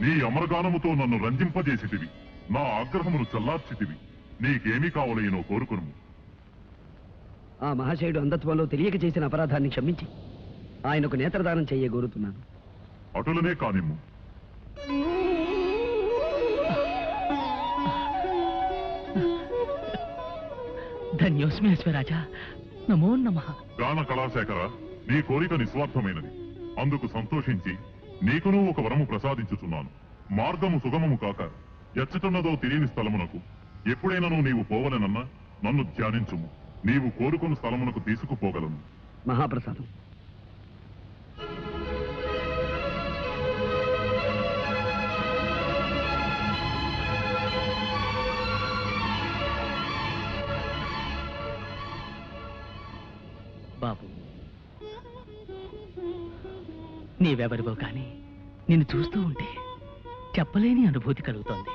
నీ అమరగానముతో నన్ను రంజింపజేసితివి, నా ఆగ్రహమును చల్లార్చితివి. నీకేమీ కావలేనో కోరుకును. ఆ మహాశయుడు అంధత్వంలో తెలియక చేసిన అపరాధాన్ని క్షమించి ఆయనకు నేత్రదానం చేయగోరుతున్నాను. అటులనే కానిమ్ము. ధన్యోస్మి అశ్వరాజా, నమో నమః. గాన కళాశేఖర, నీ కోరిక నిస్వార్థమైనది. అందుకు సంతోషించి నీకును ఒక వరము ప్రసాదించుచున్నాను. మార్గము సుగమము కాక ఎచ్చటున్నదో తెలియని స్థలమునకు ఎప్పుడైనాను నీవు పోవలెనన్నా నన్ను ధ్యానించుము. నీవు కోరుకున్న స్థలమునకు తీసుకుపోగలను. మహాప్రసాదం. బాబు, నీవెవరివో కానీ నిన్ను చూస్తూ ఉంటే చెప్పలేని అనుభూతి కలుగుతోంది.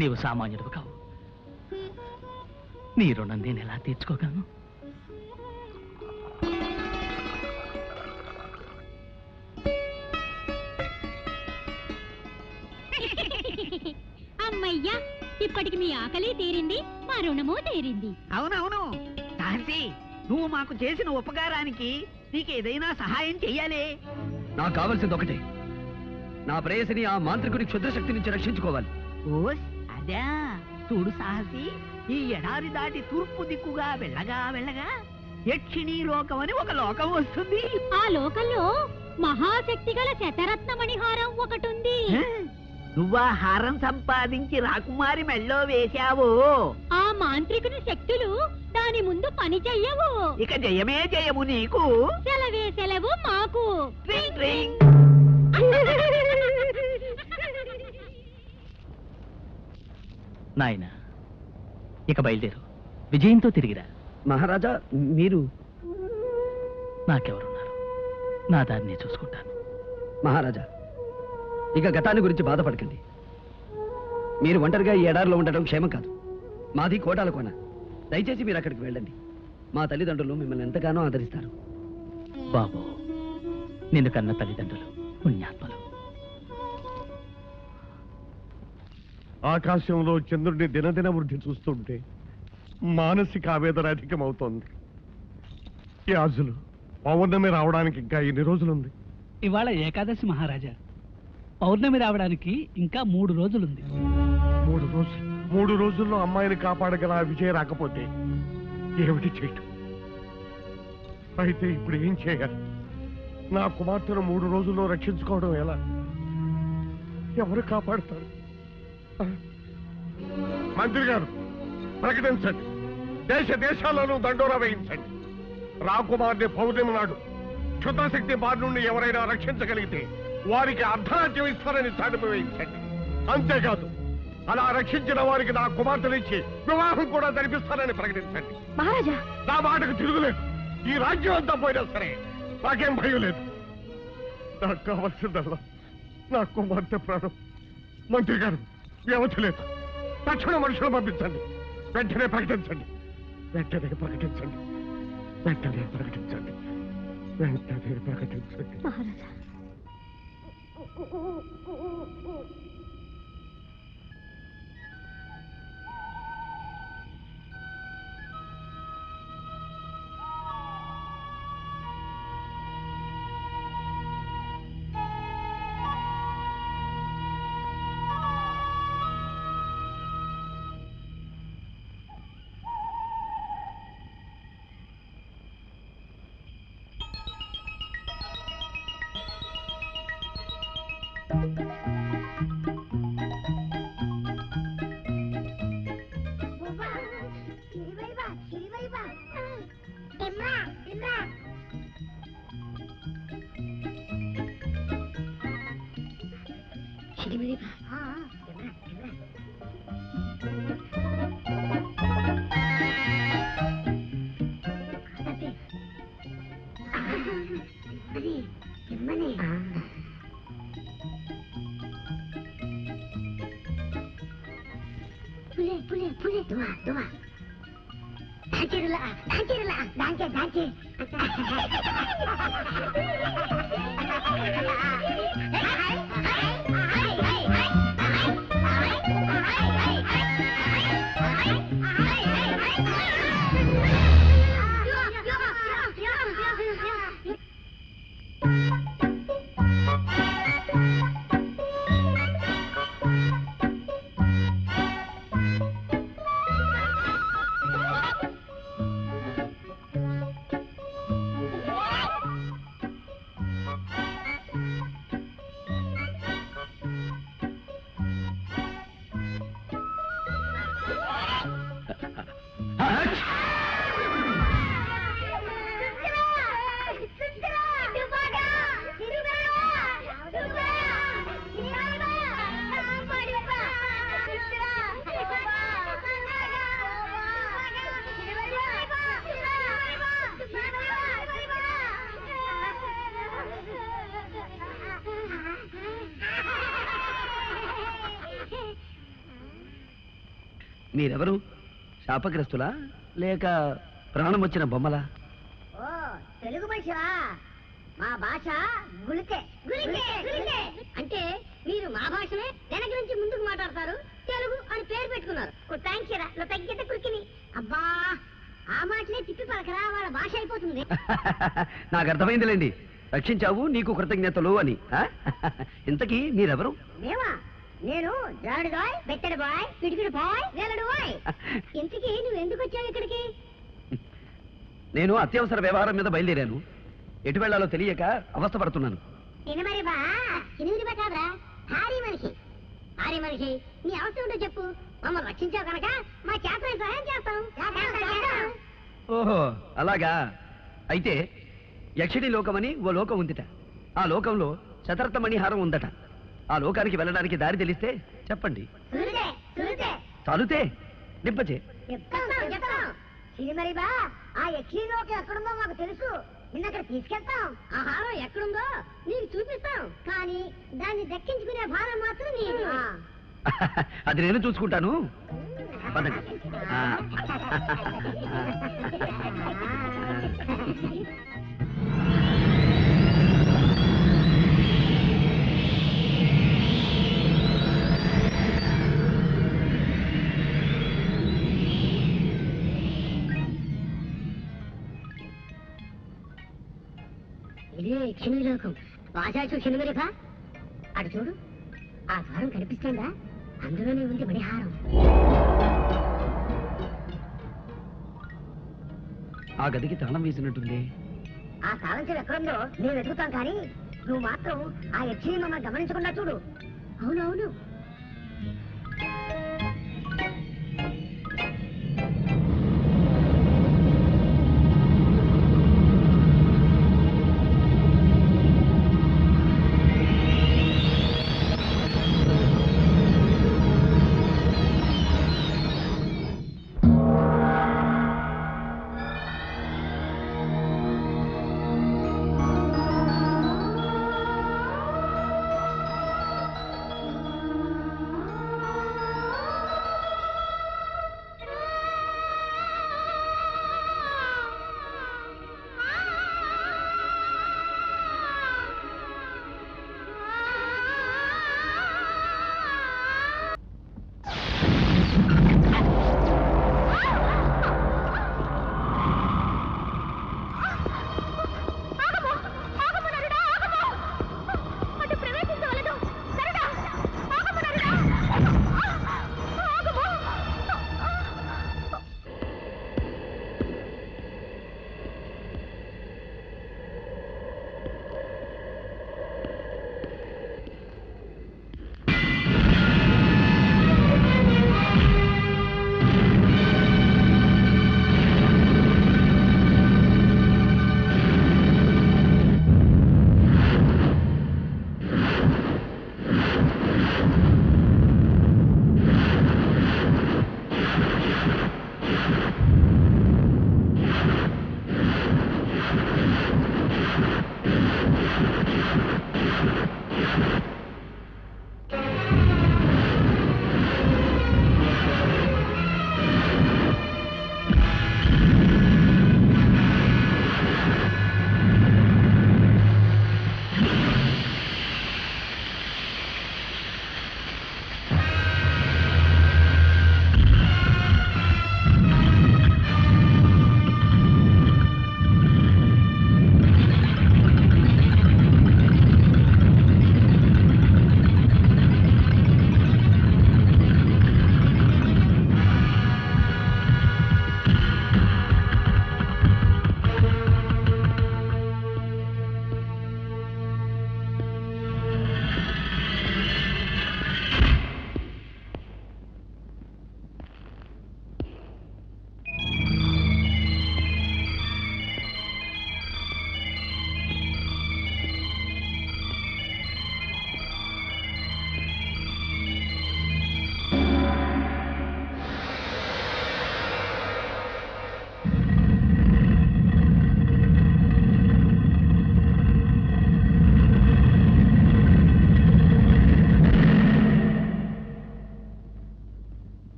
నీవు సామాన్యుడు కావు. నీ రుణం నేను ఎలా తీర్చుకోగలను? అమ్మయ్యా, ఇప్పటికి మీ ఆకలి తీరింది, మా రుణము తీరింది. అవునవును తాసి, నువ్వు మాకు చేసిన ఉపకారానికి నీకేదైనా సహాయం చెయ్యాలి. నాకు కావలసింది ఒకటే, నా ప్రేయసిని ఆ మాంత్రికుడి క్షుద్రశక్తి నుంచి రక్షించుకోవాలి. ఓస్ అదా, చూడు సాహసి, ఈ ఎడారి దాటి తూర్పు దిక్కుగా వెళ్ళగా వెళ్ళగా యక్షిణీ లోకం అని ఒక లోకం వస్తుంది. ఆ లోకంలో మహాశక్తి గల శతరత్నమణిహారం ఒకటుంది. నువ్వా హారం సంపాదించి రాకుమారి మెళ్ళో వేశావు. ఆ మాంత్రికుని శక్తులు దాని ముందు పని చెయ్యవు. ఇక జయమే జయము నీకు. సెలవే సెలవు మాకు. ట్రింగ్ ట్రింగ్. నాయన, ఇక బయలుదేరు. విజయంతో తిరిగిరా. మహారాజా, మీరు? నాకెవరున్నారు? నా దారిని చూసుకుంటాను. మహారాజా, ఇక గతాన్ని గురించి బాధపడకండి. మీరు ఒంటరిగా ఈ ఎడారిలో ఉండటం క్షేమం కాదు. మాది కోటాల కోన. దయచేసి మీరు అక్కడికి వెళ్ళండి. మా తల్లిదండ్రులు మిమ్మల్ని ఎంతగానో ఆదరిస్తారు. బాబు, నిన్ను కన్న తల్లిదండ్రులు పుణ్యాత్మలు. ఆకాశంలో చంద్రుడిని దినదిన వృద్ధి చూస్తుంటే మానసిక ఆవేదన అధికమవుతోంది. ఈ ఆజులు పౌర్ణమి రావడానికి ఇంకా ఎన్ని రోజులుంది? ఇవాళ ఏకాదశి మహారాజా. పౌర్ణమి రావడానికి ఇంకా 3 రోజులుంది. 3 రోజులు? 3 రోజుల్లో అమ్మాయిని కాపాడగల ఆ విజయ రాకపోతే ఏమిటి చేయటం? అయితే ఇప్పుడు ఏం చేయాలి? నా కుమార్తెను 3 రోజుల్లో రక్షించుకోవడం ఎలా? ఎవరు కాపాడతారు? మంత్రి గారు, ప్రకటించండి. దేశ దేశాలను దండోరా వేయించండి. రాకుమార్ని పౌర్ణమి నాడు క్షుద్రశక్తి బారి నుండి ఎవరైనా రక్షించగలిగితే వారికి అర్ధరాజ్యం ఇస్తారని చాటింపు వేయించండి. అంతేకాదు, అలా రక్షించిన వారికి నా కుమార్తెనిచ్చి వివాహం కూడా జరిపిస్తారని ప్రకటించండి. మహారాజా, నా మాటకు తిరుగులేదు. ఈ రాజ్యం అంతా పోయినా సరే నాకేం భయం లేదు. నాకు కావాల్సిందల్లా నా కుమార్తె ప్రాణం. మంత్రి గారు, వ్యవధి లేదు. తక్షణ మనుషులు పంపించండి. వెంటనే ప్రకటించండి. వెంటనే ప్రకటించండి. వెంటనే ప్రకటించండి. వెంటనే ప్రకటించండి. మహారాజా. Dance. మీరెవరు? శాపగ్రస్తులా లేక ప్రాణం వచ్చిన బొమ్మలా? ఓ తెలుగు మనిషివా? మా భాష గులికే గులికే గులికే అంటే మీరు మా భాషనే వెనక నుంచి ముందుకు మాట్లాడతారు, తెలుగు అని పేరు పెట్టుకున్నారు. థ్యాంక్స్ రా, నువ్వు తగ్గితే కురికిని. అబ్బా ఆ మాటలే తిప్పి పలకరా, వాళ్ళ భాష అయిపోతుంది. నాకు అర్థమైందిలేండి, రక్షించావు నీకు కృతజ్ఞతలు అని. ఇంతకీ మీరెవరు? మేమా? నేను జాడు బాయ్, బెత్తడి బాయ్, పిడికిడి బాయ్, వేలడు బాయ్. ఇంతకీ నువ్వు ఎందుకు వచ్చావు ఇక్కడికి? నేను అత్యవసర వ్యవహారం మీద బయలుదేరాను. ఎటు వెళ్లాలో తెలియక అవస్థపడుతున్నాను. మరి బా ఎనిమిది బా కాదురా, భారీ మనిషి. భారీ మనిషి నీ అవసరం ఉంటో చెప్పు, మమ్మల్ని రక్షించావు కనుక మా చేతన సహాయం చేస్తాం. ఓహో అలాగా. అయితే యక్షిణి లోకమని ఓ లోకం ఉందిట. ఆ లోకంలో శతరథ మణిహారం ఉందట. ఆ లోకానికి వెళ్ళడానికి దారి తెలిస్తే చెప్పండి. సులుదే సులుదే చాలుతే నింపచే. చెప్తాం చెప్తాం. మరి బా ఆ యక్షి లోకం ఎక్కడుందో మాకు తెలుసు, నిన్న అక్కడ తీసుకెళ్తాం. ఆ హారం ఎక్కడుందో నీకు చూపిస్తాం, కానీ దాన్ని దక్కించుకునే భారం మాత్రం నీది. అది నేను చూసుకుంటాను. పదండి. ఇదే యక్షిణి లోకం. వాసాచు క్షణిమరిపా అటు చూడు, ఆ ద్వారం కనిపిస్తుందా? అందులోనే ఉంది మణిహారం. ఆ గదికి తాళం వేసినట్టుంది. ఆ తాళంచెం ఎక్కడుందో మేము వెతుకుతాం, కానీ నువ్వు మాత్రం ఆ యక్షిని మమ్మల్ని గమనించకుండా చూడు. అవునవును.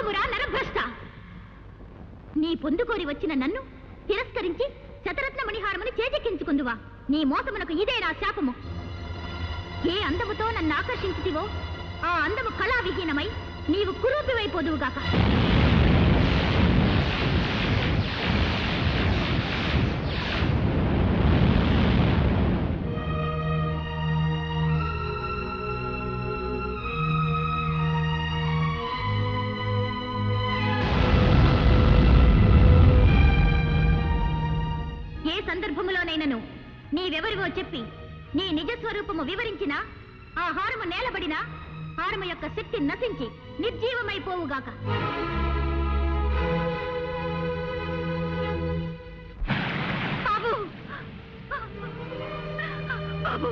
ఆగుమురా నరభ్రష్ట! నీ పొందుకోరి వచ్చిన నన్ను తిరస్కరించి శతరత్న మణిహారముని చేజెక్కించుకుందువా? నీ మోసమునకు ఇదే నా శాపము. ఏ అందముతో నన్ను ఆకర్షించుతివో ఆ అందము కళావిహీనమై నీవు కురూపివైపోదువుగాక. ఏ సందర్భములోనైనను నీవెవరివో చెప్పి నీ నిజస్వరూపము వివరించినా ఆ హారము నేలబడినా హారము యొక్క శక్తి నశించి నిర్జీవమైపోవుగాక. బాబు, బాబు,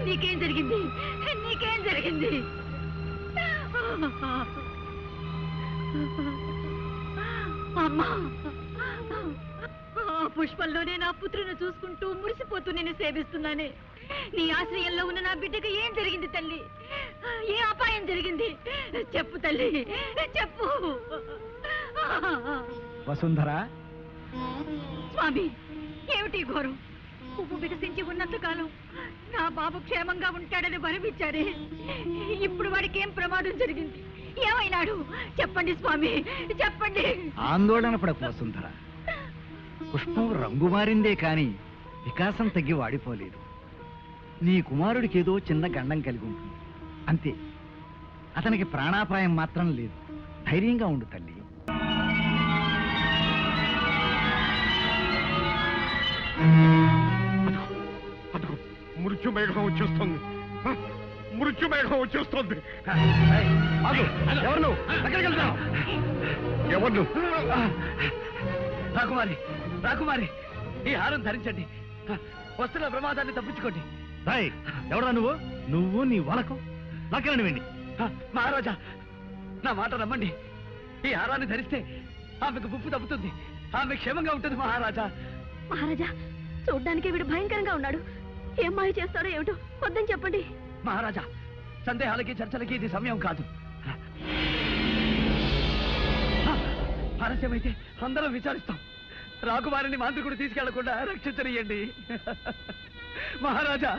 నీకేం జరిగింది? నీకేం జరిగింది? అమ్మా, పుష్పంలోనే నా పుత్రుని చూసుకుంటూ మురిసిపోతూ నేను సేవిస్తున్నానే. నీ ఆశ్రయంలో ఉన్న నా బిడ్డకు ఏం జరిగింది తల్లి? ఏ అపాయం జరిగింది? చెప్పు తల్లి, చెప్పు. వసుంధర, స్వామి, ఏమిటి ఘోరం? పువ్వు వికసించి ఉన్నంతకాలం నా బాబు క్షేమంగా ఉంటాడని వరమిచ్చారే. ఇప్పుడు వాడికి ఏం ప్రమాదం జరిగింది? ఏమైనాడు? చెప్పండి స్వామి, చెప్పండి. ఆందోళన పడకు వసుంధర. పుష్పం రంగు మారిందే కాని వికాసం తగ్గి వాడిపోలేదు. నీ కుమారుడికి ఏదో చిన్న గండం కలిగి ఉంటుంది అంతే. అతనికి ప్రాణాపాయం మాత్రం లేదు. ధైర్యంగా ఉండు తల్లి. మృత్యుమేఘం వచ్చేస్తుంది. మృత్యుమేఘం వచ్చేస్తుంది. ఎవరు? ఎవరు? రాకుమారి, రాకుమారి, ఈ హారం ధరించండి. వస్తున్న ప్రమాదాన్ని తప్పించుకోండి. ఎవరా నువ్వు? నువ్వు నీ వాలకం నాకేనండి వెండి. మహారాజా, నా మాట నమ్మండి. ఈ హారాన్ని ధరిస్తే ఆమెకు ముప్పు తప్పుతుంది. ఆమె క్షేమంగా ఉంటుంది మహారాజా. మహారాజా, చూడ్డానికి వీడు భయంకరంగా ఉన్నాడు. ఏం మాయ చేస్తాడో ఏమిటో, వద్దని చెప్పండి. మహారాజా, సందేహాలకి చర్చలకి ఇది సమయం కాదు. ఆలస్యమైతే అందరం విచారిస్తాం. రాకుమారిని మాంత్రికుడు తీసుకెళ్లకుండా రక్షించనియండి. మహారాజా,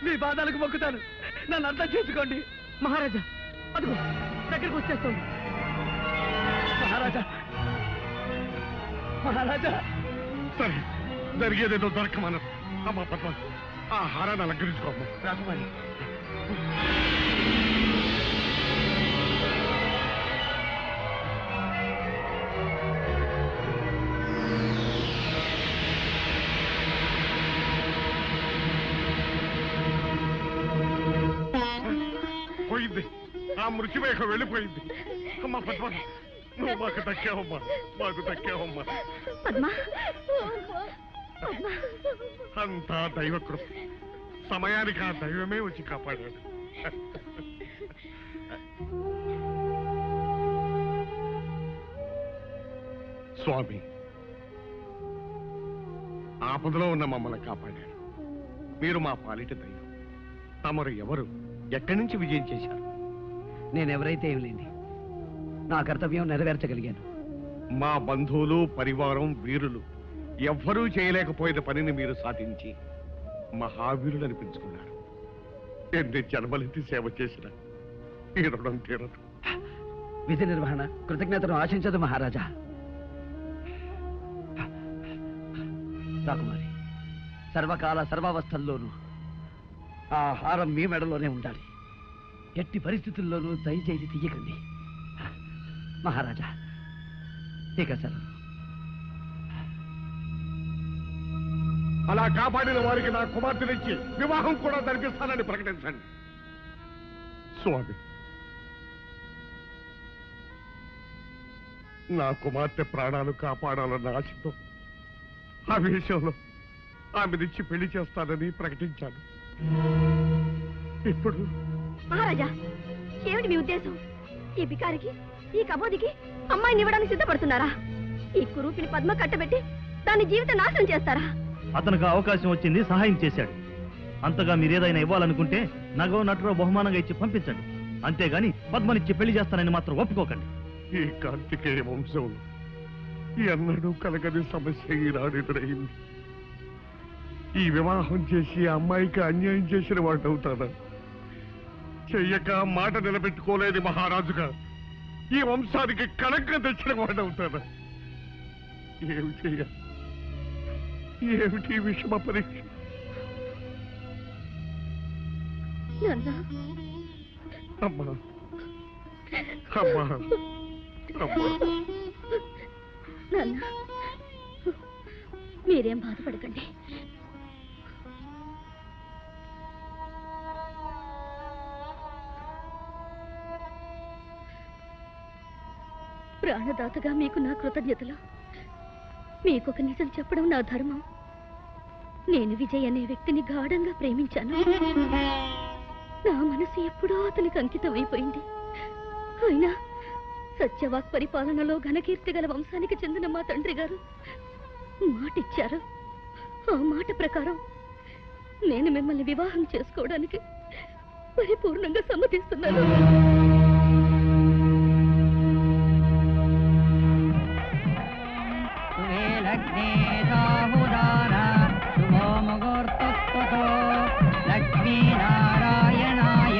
మీ పాదాలకు మొక్కుతాను, నన్ను అర్థం చేసుకోండి. మహారాజా, అదిగో దగ్గరికి వచ్చేస్తుంది. మహారాజా, మహారాజా. సరే, జరిగేదేదో దొరకమను. అమ్మా పద్మ, ఆ హారాన్ని అలంకరించుకోమ్మా. రాకుమారి, పోయింది. ఆ మృత్యుమేఘం వెళ్ళిపోయింది. అమ్మా పద్మ, నువ్వు మాకు దక్కావమ్మా, మాకు దక్కావమ్మా. అంతా దైవకృప. సమయానికి ఆ దైవమే వచ్చి కాపాడాడు. స్వామి, ఆపదలో ఉన్న మమ్మల్ని కాపాడాడు. మీరు మా పాలిట దైవం. తమరు ఎవరు? ఎక్కడి నుంచి విజయం చేశారు? నేనెవరైతే ఏం లేండి, నా కర్తవ్యం నెరవేర్చగలిగాను. మా బంధువులు, పరివారం, వీరులు ఎవ్వరూ చేయలేకపోయిన పనిని మీరు సాధించి మహావీరులు అనిపించుకున్నారు. ఎన్ని జన్మలెత్తి సేవ చేసిన ఈ రుణం తీరదు. విధి నిర్వహణ కృతజ్ఞతను ఆశించదు మహారాజా. రాకుమారి, సర్వకాల సర్వావస్థల్లోనూ ఆ హారం మీ మెడలోనే ఉండాలి. ఎట్టి పరిస్థితుల్లోనూ దయచేసి తీయకండి మహారాజా. ఇక సెలవు. అలా కాపాడిన వారికి నా కుమార్తెనిచ్చి వివాహం కూడా జరిపిస్తానని ప్రకటించండి. స్వామి, నా కుమార్తె ప్రాణాలు కాపాడాలన్న ఆశతో ఆ విషయంలో ఆమెనిచ్చి పెళ్లి చేస్తానని ప్రకటించాను. ఇప్పుడు మహారాజా, ఏమిటి మీ ఉద్దేశం? ఈ బికారికి, ఈ కబోదికి అమ్మాయిని ఇవ్వడానికి సిద్ధపడుతున్నారా? ఈ కురూపిని పద్మ కట్టబెట్టి దాని జీవితం నాశనం చేస్తారా? అతనికి అవకాశం వచ్చింది, సహాయం చేశాడు. అంతగా మీరేదైనా ఇవ్వాలనుకుంటే నగో నటురో బహుమానంగా ఇచ్చి పంపించండి. అంతేగాని పద్మనిచ్చి పెళ్లి చేస్తానని మాత్రం ఒప్పుకోకండి. ఈ కార్తికేయ వంశంలో ఎన్నడూ కలగని సమస్య ఈనాడు ఎదురైంది. ఈ వివాహం చేసి ఆ అమ్మాయికి అన్యాయం చేసిన వాడు అవుతాడా? చెయ్యక మాట నిలబెట్టుకోలేని మహారాజుగా ఈ వంశానికి కళంకం తెచ్చిన వాడు అవుతాడా? ఏమి చెయ్యాలి? ఏమిటి విషమ పరీక్ష? అమ్మా అమ్మా అమ్మా, నాన్న మీరేం బాధపడకండి. ప్రాణదాతగా మీకు నా కృతజ్ఞతలు. మీకొక నిజం చెప్పడం నా ధర్మం. నేను విజయ్ అనే వ్యక్తిని గాఢంగా ప్రేమించాను. నా మనసు ఎప్పుడో అతనికి అంకితం అయిపోయింది. అయినా సత్యవాక్ పరిపాలనలో ఘనకీర్తి గల వంశానికి చెందిన మా తండ్రి గారు మాటిచ్చారు. ఆ మాట ప్రకారం నేను మిమ్మల్ని వివాహం చేసుకోవడానికి పరిపూర్ణంగా సమ్మతిస్తున్నాను. లక్ష్మీనారాయణాయ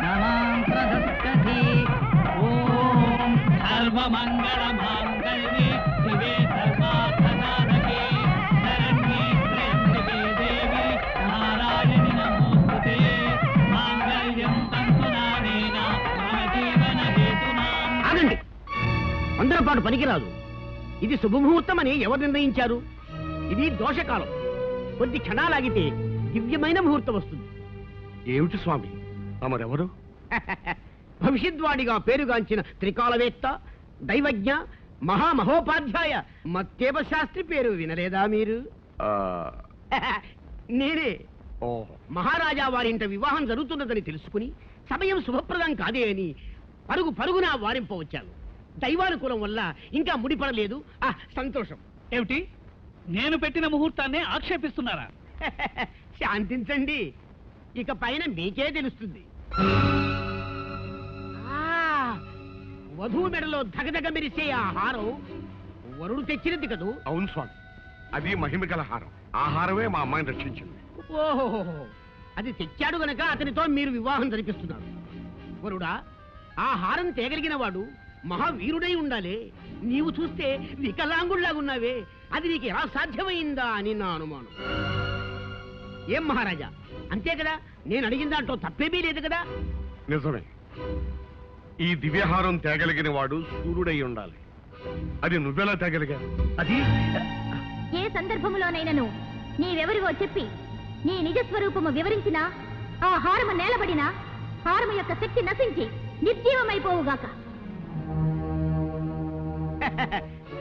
నమాంత్రదస్తీ. ఓం సర్వమంగళ మాంగళ్యే శివే సర్వార్థసాధకే శరణ్యే త్ర్యంబకే దేవి నారాయణి నమోస్తుతే. మాంగళ్యం తంతునానేన మమ జీవన హేతునాం. ఆగండి, అందరం పాటు పనికిరాదు. ఇది శుభముహూర్తం అని ఎవరు నిర్ణయించారు? ఇది దోషకాలం. కొద్ది క్షణాలాగితే దివ్యమైన ముహూర్తం వస్తుంది. ఏమిటి స్వామి తమరెవరు? భవిష్యద్వాడిగా పేరుగాంచిన త్రికాలవేత్త, దైవజ్ఞ, మహామహోపాధ్యాయ మత్తేవ శాస్త్రి పేరు వినలేదా మీరు? నేనే. మహారాజా వారింట వివాహం జరుగుతున్నదని తెలుసుకుని సమయం శుభప్రదం కాదే అని పరుగు పరుగున వారింపవచ్చాను. దైవానుకూలం వల్ల ఇంకా ముడిపడలేదు. సంతోషం. ఏమిటి, నేను పెట్టిన ముహూర్తాన్ని ఆక్షేపిస్తున్నారా? శాంతించండి, ఇక పైన మీకే తెలుస్తుంది. వధువు మెడలో ధగధగ మెరిసే ఆ హారం వరుడు తెచ్చినది కదూ? అవును స్వామి, అది మహిమగల హారం. ఆ హారమే మా అమ్మాయిని రక్షించింది. ఓహో, అది తెచ్చాడు గనక అతనితో మీరు వివాహం జరిపిస్తున్నారు. వరుడా, ఆ హారం తేగలిగిన వాడు మహావీరుడై ఉండాలి. నీవు చూస్తే వికలాంగుళ్లాగున్నావే, అది నీకు ఎలా సాధ్యమైందా అని నా అనుమానం. ఏం మహారాజా, అంతే కదా? నేను అడిగిన దాంట్లో తప్పేమీ లేదు కదా? నిజమే. ఈ దివ్యహారం తేగలిగిన వాడు సూర్యుడై ఉండాలి. అది నువ్వెలా తేగలిగా? అది ఏ సందర్భంలోనైనను నీవెవరివో చెప్పి నీ నిజస్వరూపము వివరించినా ఆ హారము నేలబడినా హారము యొక్క శక్తి నశించి నిర్జీవమైపోవుగాక.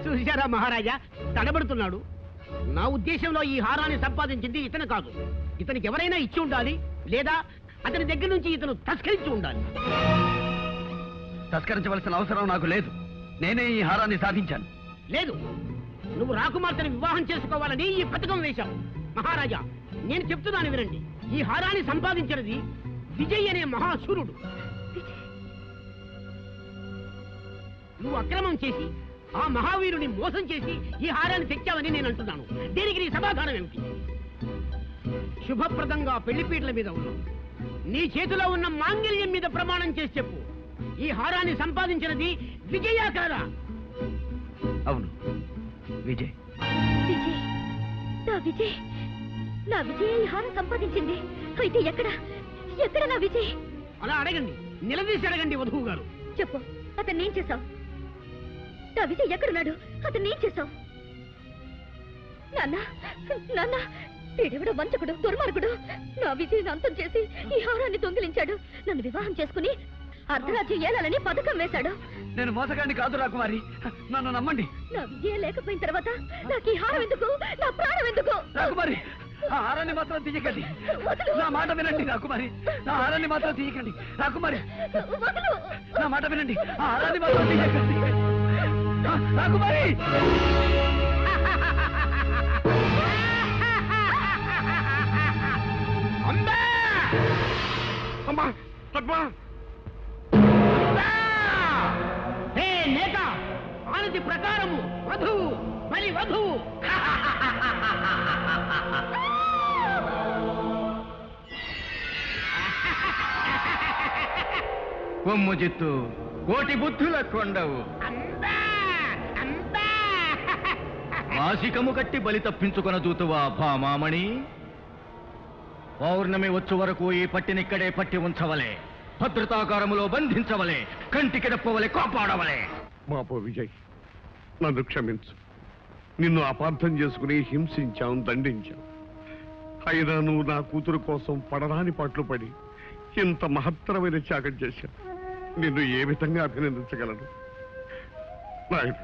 చూశారా మహారాజా, తడబడుతున్నాడు. నా ఉద్దేశంలో ఈ హారాన్ని సంపాదించింది ఇతను కాదు. ఇతనికి ఎవరైనా ఇచ్చి ఉండాలి, లేదా అతని దగ్గర నుంచి ఇతను తస్కరించి ఉండాలి. తస్కరించవలసిన అవసరం నాకు లేదు. నేనే ఈ హారాన్ని సాధించాను. లేదు, నువ్వు రాకుమార్తెను వివాహం చేసుకోవాలని ఈ పథకం వేశావు. మహారాజా, నేను చెప్తున్నాను వినండి. ఈ హారాన్ని సంపాదించినది విజయ్ అనే మహాశూరుడు. నువ్వు అక్రమం చేసి ఆ మహావీరుని మోసం చేసి ఈ హారాన్ని తెచ్చావని నేను అంటున్నాను. దీనికి నీ సమాధానం ఏమిటి? శుభప్రదంగా పెళ్లిపీటల మీద ఉన్నావు. నీ చేతిలో ఉన్న మాంగళ్యం మీద ప్రమాణం చేసి చెప్పు, ఈ హారాన్ని సంపాదించినది విజయా కాదా? అవును, విజయ్. విజయ్, నా విజయ్, నా విజయ్ ఈ హారం సంపాదించింది. అయితే ఎక్కడ ఎక్కడ నా విజయ్? అలా అడగండి, నిలదీసి అడగండి వధువు గారు. చెప్పు, అతన్ని ఏం చేశావు? నా విజయ్ ఎక్కడున్నాడు? అతన్ని ఏం చేశావు? నాన్న, నాన్న, వీడెవడో వంచకుడు, దుర్మార్గుడు. నా విజయ్ని అంతం చేసి ఈ హారాన్ని దొంగిలించాడు. నన్ను వివాహం చేసుకుని అర్ధరాజ్యం ఏలాలని పథకం వేశాడు. నేను మోసగాడిని కాదు రాకుమారి, నన్ను నమ్మండి. నా విజయం లేకపోయిన తర్వాత నాకు ఈ హారం ఎందుకు? నా ప్రాణం ఎందుకు? రాకుమారి, ఆ హారాన్ని మాత్రం తీయకండి. నా మాట వినండి రాకుమారి, నా హారాన్ని మాత్రం తీయకండి. రాకుమారి, నా మాట వినండి, ఆ హారాన్ని మాత్రం తీయకండి. రాకుమారి, అమ్మా పద్మా! నేత పద్ధతి ప్రకారము వధువు బలి వధువు. కొమ్ము జిత్తు కోటి బుద్ధుల కొండవు. మాసికము కట్టి బలి తప్పించుకొన దూతువా భామామణి. పౌర్ణమి వచ్చు వరకు ఈ పట్టినిక్కడే పట్టి ఉంచవలే, భద్రతాకారములో బంధించవలే, కంటికిడప్పవలే, కాపాడవలే. మాపో విజయ్, నన్ను క్షమించు. నిన్ను అపార్థం చేసుకుని హింసించాం, దండించాం. అయినా నువ్వు నా కూతురు కోసం పడరాని పాటలు పడి ఇంత మహత్తరమైన త్యాగం చేశావు. నిన్ను ఏ విధంగా అభినందించగలను? నాయన,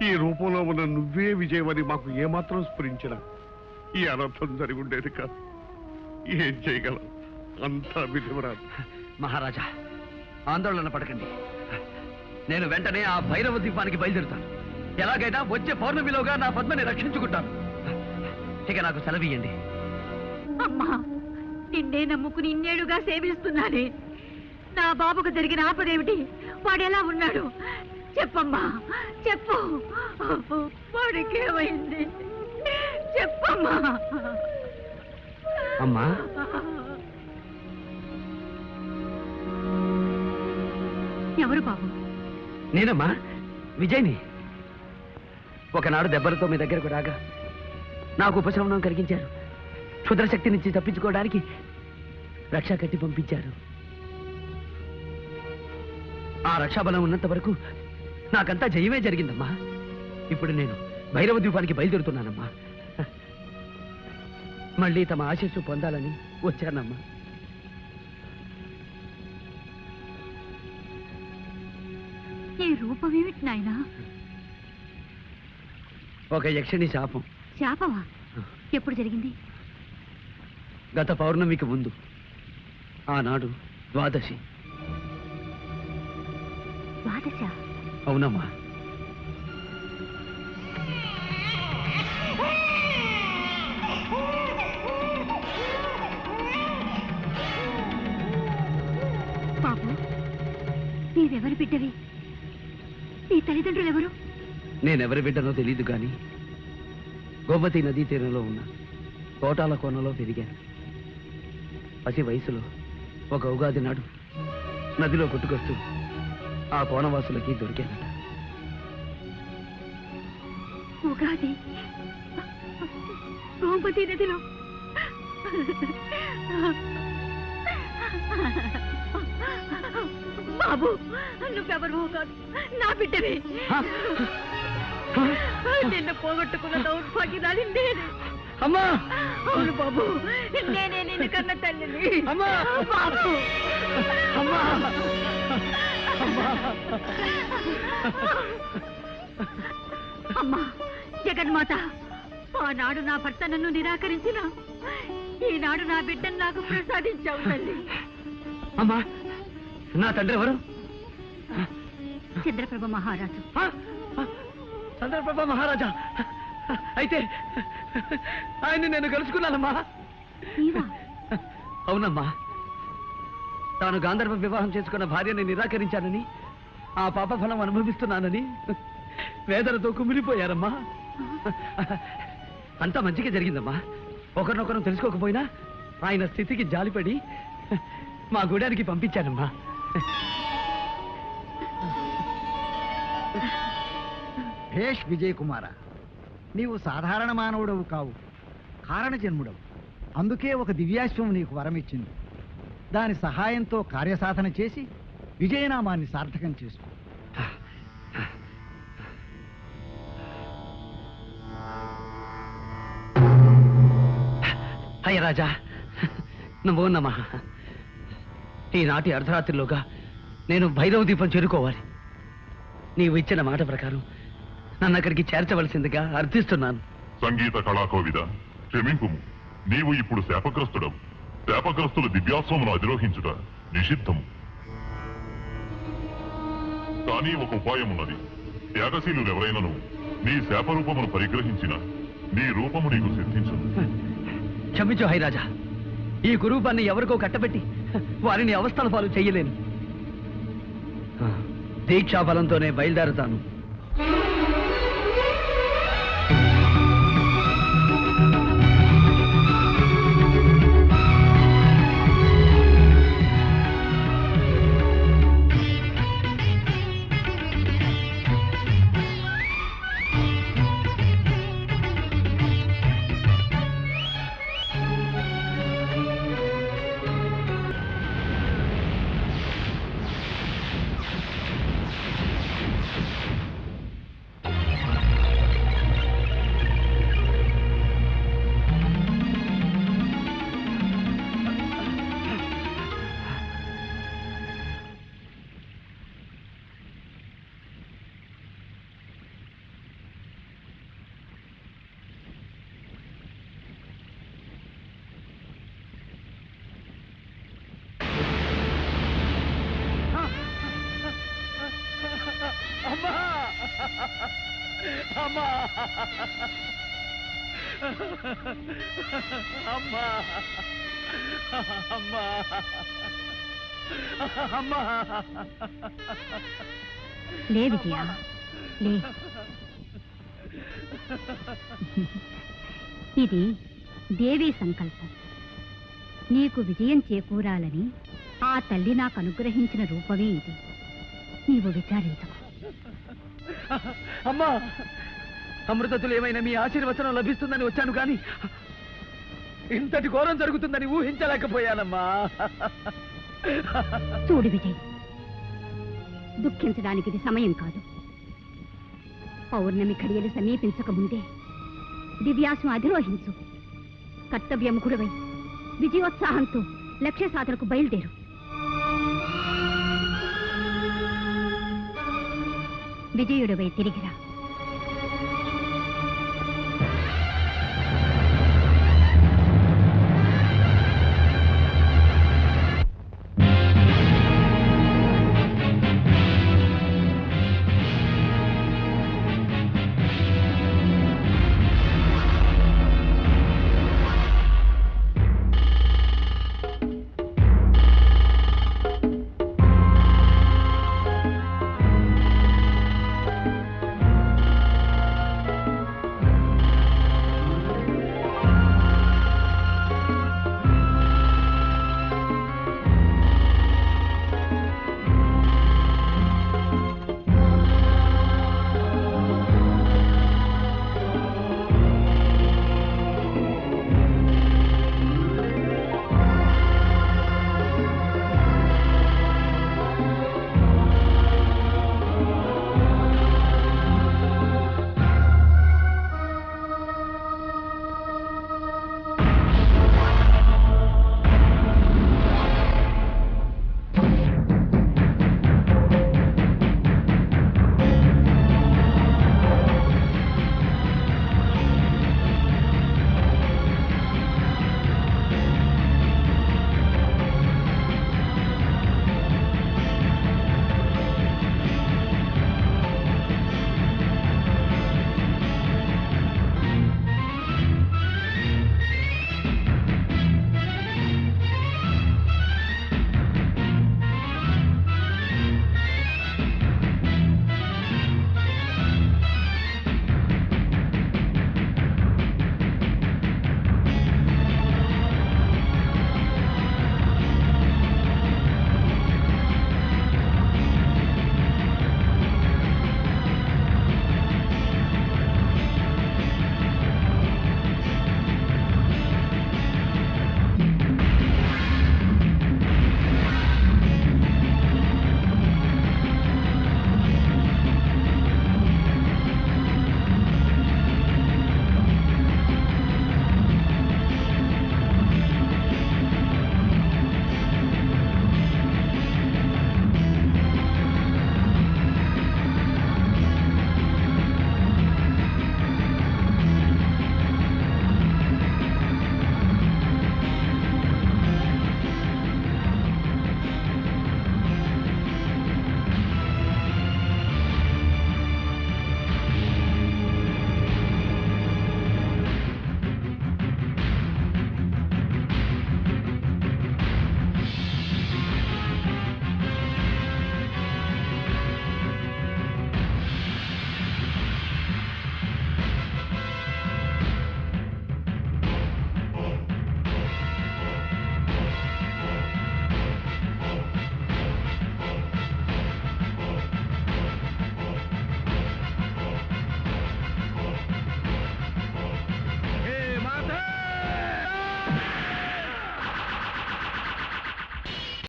ఈ రూపంలో ఉన్న నువ్వే విజయమని మాకు ఏమాత్రం స్ఫురించినా ఈ అనర్థం జరిగి ఉండేది కాదు. ఏం చేయగలం? అంతా విధివరాదు. మహారాజా, ఆందోళన పడకండి. నేను వెంటనే ఆ భైరవ ద్వీపానికి బయలుదేరుతాను. ఎలాగైనా వచ్చే పౌర్ణమిలోగా నా పద్మని రక్షించుకుంటాను. ఇక నాకు సెలవియండి. అమ్మా, నిన్నే నమ్ముకుని ఇన్నేళ్లుగా సేవిస్తున్నానే. నా బాబుకు జరిగిన ఆపదేమిటి? వాడెలా ఉన్నాడు? చెప్పమ్మా, చెప్పు. వాడికేమైంది? చెప్పమ్మా. అమ్మా, ఎవరు బాబు? నేనమ్మా, విజయ్ని. ఒకనాడు దెబ్బలతో మీ దగ్గరకు రాగా నాకు ఉపశమనం కలిగించారు. క్షుద్రశక్తి నుంచి తప్పించుకోవడానికి రక్షా కట్టి పంపించారు. ఆ రక్షాబలం ఉన్నంత వరకు నాకంతా జయమే జరిగిందమ్మా. ఇప్పుడు నేను భైరవ ద్వీపానికి బయలుదేరుతున్నానమ్మా. మళ్ళీ తమ ఆశీస్సు పొందాలని వచ్చానమ్మా. ఈ రూపమేమిటి నాయనా? ఒక యక్షిణి శాపం. శాపమా? ఎప్పుడు జరిగింది? గత పౌర్ణమికి ముందు. ఆనాడు ద్వాదశి. ద్వాదశ? అవునమ్మా. బాబు, నీవెవరు బిడ్డవి? నీ తల్లిదండ్రులు ఎవరు? నేనెవరి బిడ్డనో తెలీదు కానీ గోమతి నదీ తీరంలో ఉన్న తోటాల కోనలో పెరిగాను. పసి వయసులో ఒక ఉగాది నాడు నదిలో కొట్టుకొస్తూ ఆ కోనవాసులకి దొరికానట. ఉగాది గోమతి నదిలో? బాబు, నువ్వెవరు కాదు, నా బిడ్డవి. నిన్ను పోగొట్టుకున్న దౌర్భాగ్యరాలి నేనే. అమ్మా! అవును బాబు, నేనే నిన్ను కన్న తల్లిని. అమ్మా! బాబు! అమ్మా! అమ్మా, జగన్మాత, ఆనాడు నా భర్త నన్ను నిరాకరించిన ఈనాడు నా బిడ్డను నాకు ప్రసాదించావు తల్లి. అమ్మా, నా తండ్రి ఎవరు? చంద్రప్రభ మహారాజు. చంద్రప్రభ మహారాజా? అయితే ఆయన్ని నేను కలుసుకున్నానమ్మా. నీవా? అవునమ్మా. తాను గాంధర్వ వివాహం చేసుకున్న భార్యని నిరాకరించానని, ఆ పాప ఫలం అనుభవిస్తున్నానని వేదనతో కుమిలిపోయారమ్మా. అంతా మంచిగా జరిగిందమ్మా. ఒకరినొకరు తెలుసుకోకపోయినా ఆయన స్థితికి జాలిపడి మా గూడానికి పంపించానమ్మా. భేష్ విజయ్ కుమార, నీవు సాధారణ మానవుడవు కావు, కారణ జన్ముడవు. అందుకే ఒక దివ్యాశ్వం నీకు వరమిచ్చింది. దాని సహాయంతో కార్యసాధన చేసి విజయనామాన్ని సార్థకం చేసుకో. అయ్య రాజా, నమో నమః. ఈనాటి అర్ధరాత్రిలోగా నేను భైరవ దీపం చేరుకోవాలి. నీవు ఇచ్చిన మాట ప్రకారం నన్ను అక్కడికి చేర్చవలసిందిగా అర్థిస్తున్నాను. సంగీత కళాకోవిద, క్షమింపుము. నీవు ఇప్పుడు శాపగ్రస్తుడవు. శాపగ్రస్తులు దివ్యాస్వమును అధిరోహించుట నిషిద్ధము. కానీ ఒక ఉపాయం ఉన్నది. త్యాగశీలు ఎవరైనను నీ శాపరూపమును పరిగ్రహించిన నీ రూపము నీకు సిద్ధించును. క్షమించు హైరాజా. ఈ కురూపాన్ని ఎవరికో కట్టబెట్టి వారిని అవస్థల పాలు చెయ్యలేను. దీక్షా బలంతోనే బయలుదేరతాను. అమ్మా అమ్మా అమ్మా అమ్మా లే విజయ లే. ఇది దేవీ సంకల్పం. నీకు విజయం చేకూరాలని ఆ తల్లి నాకు అనుగ్రహించిన రూపమే ఇది. నీవు విచారించకు. అమ్మా, అమృతతులు ఏమైనా మీ ఆశీర్వచనం లభిస్తుందని వచ్చాను కానీ ఇంతటి ఘోరం జరుగుతుందని ఊహించలేకపోయానమ్మా. చూడు విజయ్, దుఃఖించడానికి ఇది సమయం కాదు. పౌర్ణమి ఘడియలు సమీపించక ముందే దివ్యాసం అధిరోహించు. కర్తవ్యముఖుడవై విజయోత్సాహంతో లక్ష్య సాధనకు బయలుదేరు. విజయుడివై తిరిగిరా.